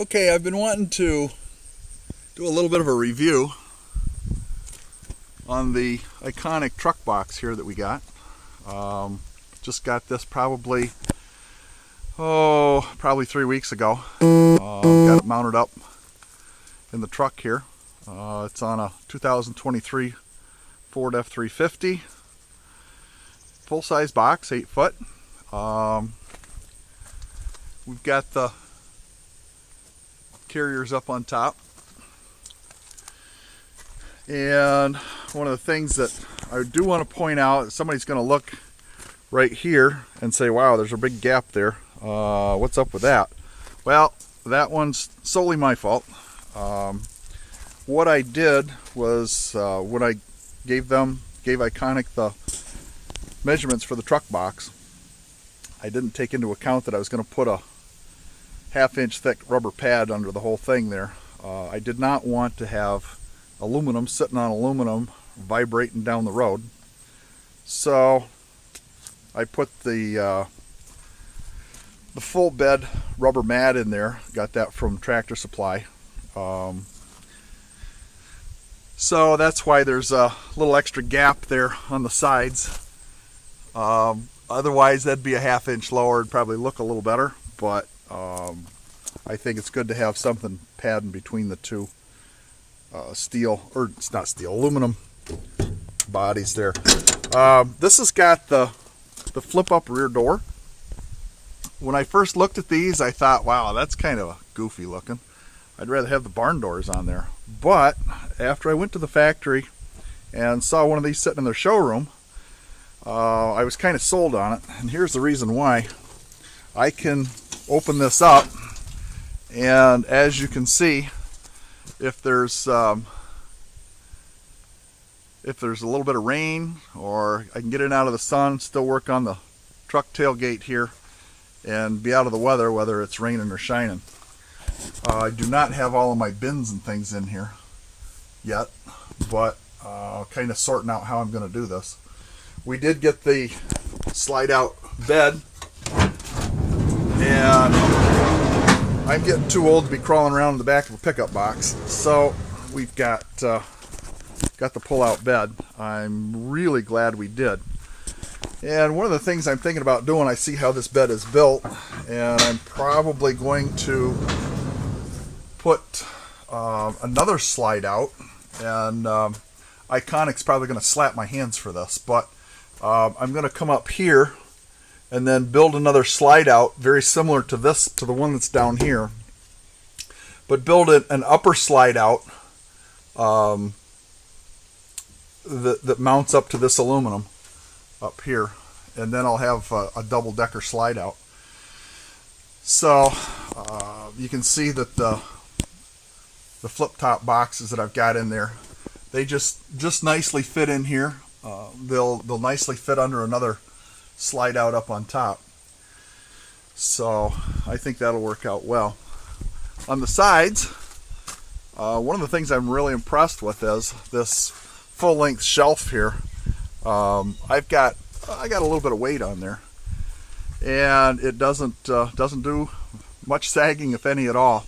Okay, I've been wanting to do a little bit of a review on the iconic truck box here that we got. Just got this probably 3 weeks ago. Got it mounted up in the truck here. It's on a 2023 Ford F350 full-size box, 8 foot. We've got the carriers up on top, and one of the things that I do want to point out, somebody's going to look right here and say, wow, there's a big gap there. What's up with that? Well, that one's solely my fault. What I did was when I gave Iconic the measurements for the truck box, I didn't take into account that I was going to put a half-inch thick rubber pad under the whole thing there. I did not want to have aluminum sitting on aluminum vibrating down the road, so I put the full bed rubber mat in there. Got that from Tractor Supply. So that's why there's a little extra gap there on the sides. Otherwise that'd be a half-inch lower. It'd probably look a little better, but I think it's good to have something padding between the two aluminum bodies there. This has got the flip-up rear door. When I first looked at these, I thought, wow, that's kind of goofy looking. I'd rather have the barn doors on there. But after I went to the factory and saw one of these sitting in their showroom, I was kind of sold on it. And here's the reason why. I can open this up, and as you can see, if there's a little bit of rain, or I can get in out of the sun, still work on the truck tailgate here and be out of the weather, whether it's raining or shining. I do not have all of my bins and things in here yet, but kind of sorting out how I'm going to do this. We did get the slide out bed, and I'm getting too old to be crawling around in the back of a pickup box, so we've got the pull-out bed. I'm really glad we did. And one of the things I'm thinking about doing, I see how this bed is built, and I'm probably going to put another slide out, and Iconic's probably going to slap my hands for this, but I'm going to come up here and then build another slide out very similar to the one that's down here, but build an upper slide out that mounts up to this aluminum up here, and then I'll have a double-decker slide out. So you can see that the flip-top boxes that I've got in there, they just nicely fit in here. They'll nicely fit under another slide out up on top. So I think that'll work out well. On the sides, one of the things I'm really impressed with is this full-length shelf here. I got a little bit of weight on there, and it doesn't do much sagging, if any at all.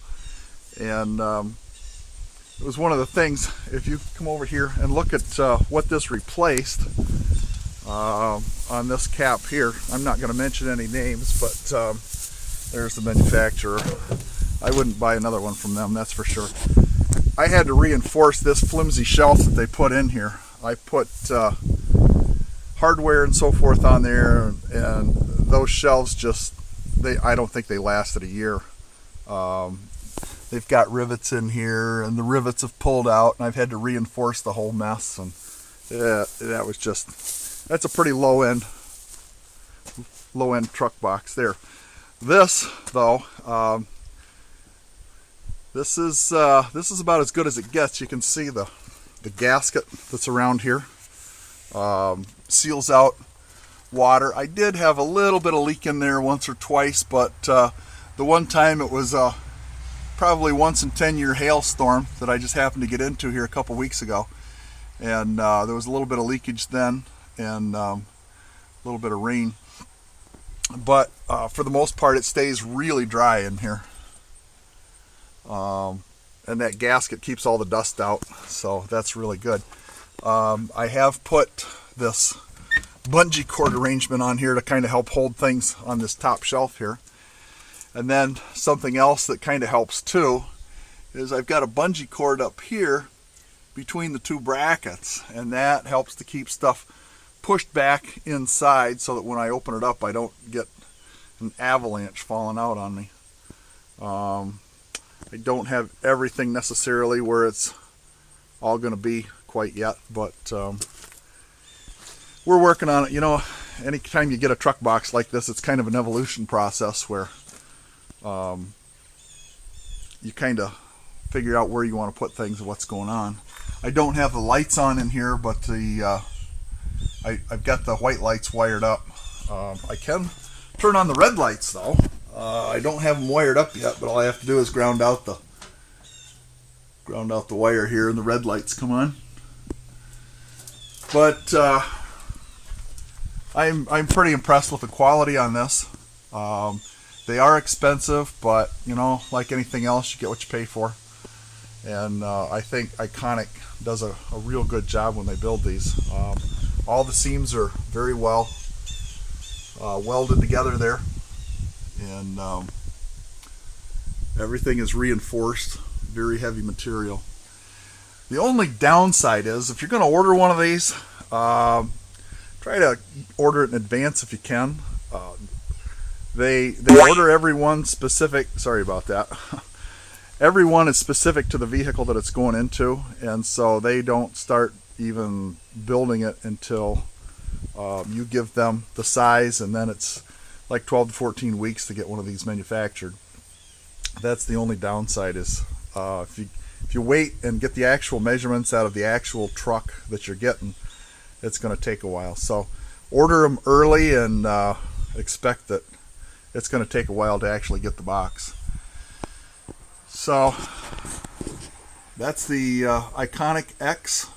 And it was one of the things, if you come over here and look at what this replaced on this cap here. I'm not going to mention any names, but there's the manufacturer. I wouldn't buy another one from them, that's for sure. I had to reinforce this flimsy shelf that they put in here. I put hardware and so forth on there, and those shelves I don't think they lasted a year. They've got rivets in here, and the rivets have pulled out, and I've had to reinforce the whole mess, and that's a pretty low end truck box there. This though, this is about as good as it gets. You can see the gasket that's around here. Seals out water. I did have a little bit of leak in there once or twice, but the one time it was probably once in 10-year hailstorm that I just happened to get into here a couple weeks ago, and there was a little bit of leakage then, and a little bit of rain, but for the most part it stays really dry in here. And that gasket keeps all the dust out, so that's really good. I have put this bungee cord arrangement on here to kind of help hold things on this top shelf here. And then something else that kind of helps too is I've got a bungee cord up here between the two brackets, and that helps to keep stuff pushed back inside so that when I open it up I don't get an avalanche falling out on me. I don't have everything necessarily where it's all going to be quite yet, but we're working on it. You know, anytime you get a truck box like this, it's kind of an evolution process where you kind of figure out where you want to put things and what's going on. I don't have the lights on in here, but I've got the white lights wired up. I can turn on the red lights though. I don't have them wired up yet, but all I have to do is ground out the wire here, and the red lights come on. But I'm pretty impressed with the quality on this. They are expensive, but you know, like anything else, you get what you pay for. And I think Iconic does a real good job when they build these. All the seams are very well welded together there, and everything is reinforced, very heavy material. The only downside is if you're going to order one of these, try to order it in advance if you can. They order everyone specific. Sorry about that. Everyone is specific to the vehicle that it's going into, and so they don't start even building it until you give them the size, and then it's like 12 to 14 weeks to get one of these manufactured. That's the only downside is if you wait and get the actual measurements out of the actual truck that you're getting, it's going to take a while. So order them early and expect that it's going to take a while to actually get the box. So that's the Iconic X